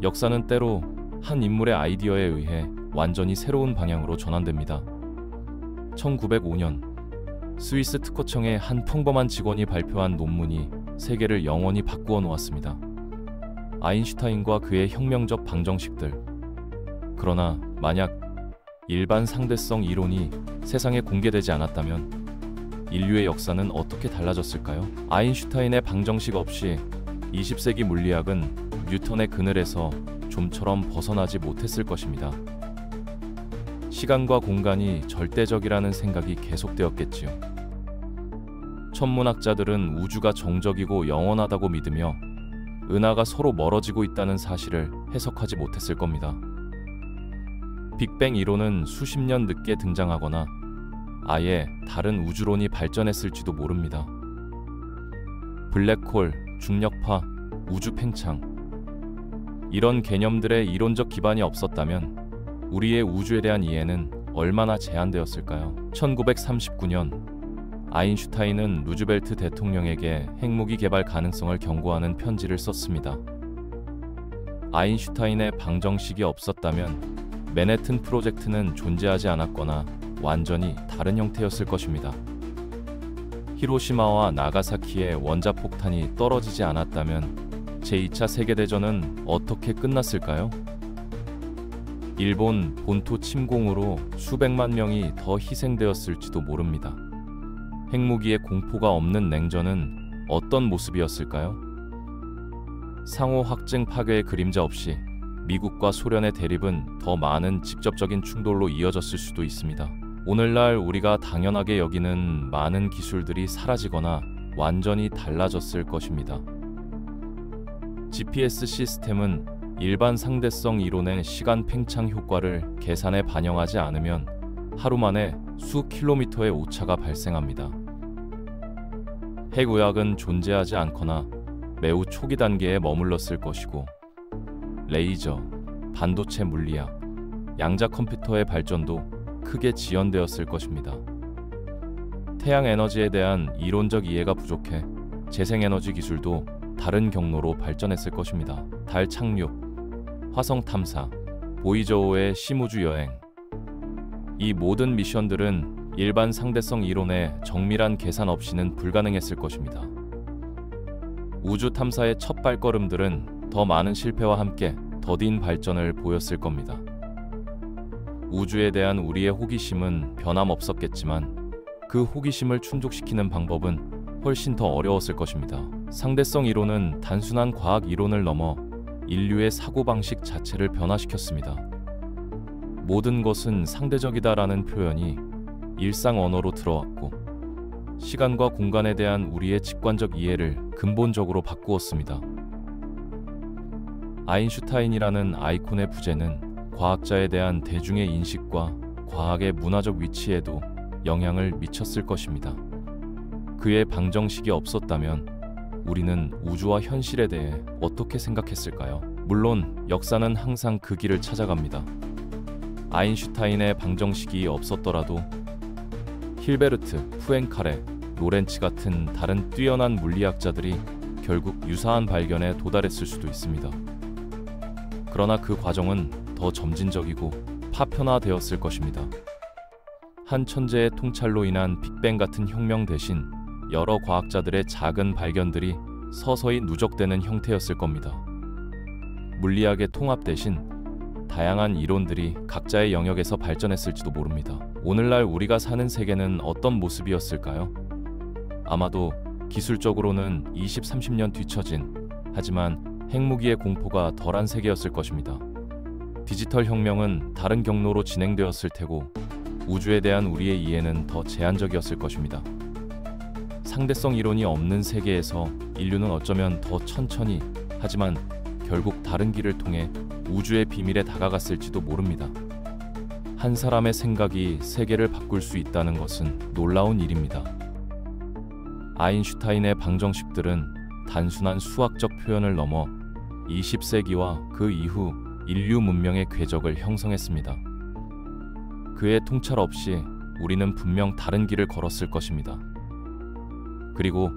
역사는 때로 한 인물의 아이디어에 의해 완전히 새로운 방향으로 전환됩니다. 1905년 스위스 특허청의 한 평범한 직원이 발표한 논문이 세계를 영원히 바꾸어 놓았습니다. 아인슈타인과 그의 혁명적 방정식들. 그러나 만약 일반 상대성 이론이 세상에 공개되지 않았다면 인류의 역사는 어떻게 달라졌을까요? 아인슈타인의 방정식 없이 20세기 물리학은 뉴턴의 그늘에서 좀처럼 벗어나지 못했을 것입니다. 시간과 공간이 절대적이라는 생각이 계속되었겠지요. 천문학자들은 우주가 정적이고 영원하다고 믿으며 은하가 서로 멀어지고 있다는 사실을 해석하지 못했을 겁니다. 빅뱅 이론은 수십 년 늦게 등장하거나 아예 다른 우주론이 발전했을지도 모릅니다. 블랙홀, 중력파, 우주 팽창, 이런 개념들의 이론적 기반이 없었다면 우리의 우주에 대한 이해는 얼마나 제한되었을까요? 1939년 아인슈타인은 루즈벨트 대통령에게 핵무기 개발 가능성을 경고하는 편지를 썼습니다. 아인슈타인의 방정식이 없었다면 맨해튼 프로젝트는 존재하지 않았거나 완전히 다른 형태였을 것입니다. 히로시마와 나가사키의 원자폭탄이 떨어지지 않았다면 제2차 세계대전은 어떻게 끝났을까요? 일본 본토 침공으로 수백만 명이 더 희생되었을지도 모릅니다. 핵무기의 공포가 없는 냉전은 어떤 모습이었을까요? 상호 확증 파괴의 그림자 없이 미국과 소련의 대립은 더 많은 직접적인 충돌로 이어졌을 수도 있습니다. 오늘날 우리가 당연하게 여기는 많은 기술들이 사라지거나 완전히 달라졌을 것입니다. GPS 시스템은 일반 상대성 이론의 시간 팽창 효과를 계산에 반영하지 않으면 하루 만에 수 킬로미터의 오차가 발생합니다. 핵의학은 존재하지 않거나 매우 초기 단계에 머물렀을 것이고 레이저, 반도체 물리학, 양자 컴퓨터의 발전도 크게 지연되었을 것입니다. 태양 에너지에 대한 이론적 이해가 부족해 재생에너지 기술도 다른 경로로 발전했을 것입니다. 달 착륙, 화성 탐사, 보이저호의 심우주 여행. 이 모든 미션들은 일반 상대성 이론의 정밀한 계산 없이는 불가능했을 것입니다. 우주 탐사의 첫 발걸음들은 더 많은 실패와 함께 더딘 발전을 보였을 겁니다. 우주에 대한 우리의 호기심은 변함없었겠지만 그 호기심을 충족시키는 방법은 훨씬 더 어려웠을 것입니다. 상대성 이론은 단순한 과학 이론을 넘어 인류의 사고방식 자체를 변화시켰습니다. 모든 것은 상대적이다라는 표현이 일상 언어로 들어왔고 시간과 공간에 대한 우리의 직관적 이해를 근본적으로 바꾸었습니다. 아인슈타인이라는 아이콘의 부재는 과학자에 대한 대중의 인식과 과학의 문화적 위치에도 영향을 미쳤을 것입니다. 그의 방정식이 없었다면 우리는 우주와 현실에 대해 어떻게 생각했을까요? 물론 역사는 항상 그 길을 찾아갑니다. 아인슈타인의 방정식이 없었더라도 힐베르트, 푸엥카레, 로렌츠 같은 다른 뛰어난 물리학자들이 결국 유사한 발견에 도달했을 수도 있습니다. 그러나 그 과정은 더 점진적이고 파편화되었을 것입니다. 한 천재의 통찰로 인한 빅뱅 같은 혁명 대신 여러 과학자들의 작은 발견들이 서서히 누적되는 형태였을 겁니다. 물리학의 통합 대신 다양한 이론들이 각자의 영역에서 발전했을지도 모릅니다. 오늘날 우리가 사는 세계는 어떤 모습이었을까요? 아마도 기술적으로는 20, 30년 뒤처진, 하지만 핵무기의 공포가 덜한 세계였을 것입니다. 디지털 혁명은 다른 경로로 진행되었을 테고 우주에 대한 우리의 이해는 더 제한적이었을 것입니다. 상대성 이론이 없는 세계에서 인류는 어쩌면 더 천천히, 하지만 결국 다른 길을 통해 우주의 비밀에 다가갔을지도 모릅니다. 한 사람의 생각이 세계를 바꿀 수 있다는 것은 놀라운 일입니다. 아인슈타인의 방정식들은 단순한 수학적 표현을 넘어 20세기와 그 이후 인류 문명의 궤적을 형성했습니다. 그의 통찰 없이 우리는 분명 다른 길을 걸었을 것입니다. 그리고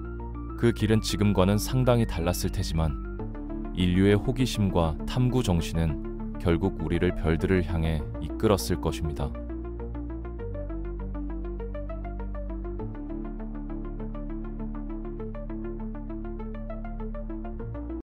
그 길은 지금과는 상당히 달랐을 테지만 인류의 호기심과 탐구 정신은 결국 우리를 별들을 향해 이끌었을 것입니다.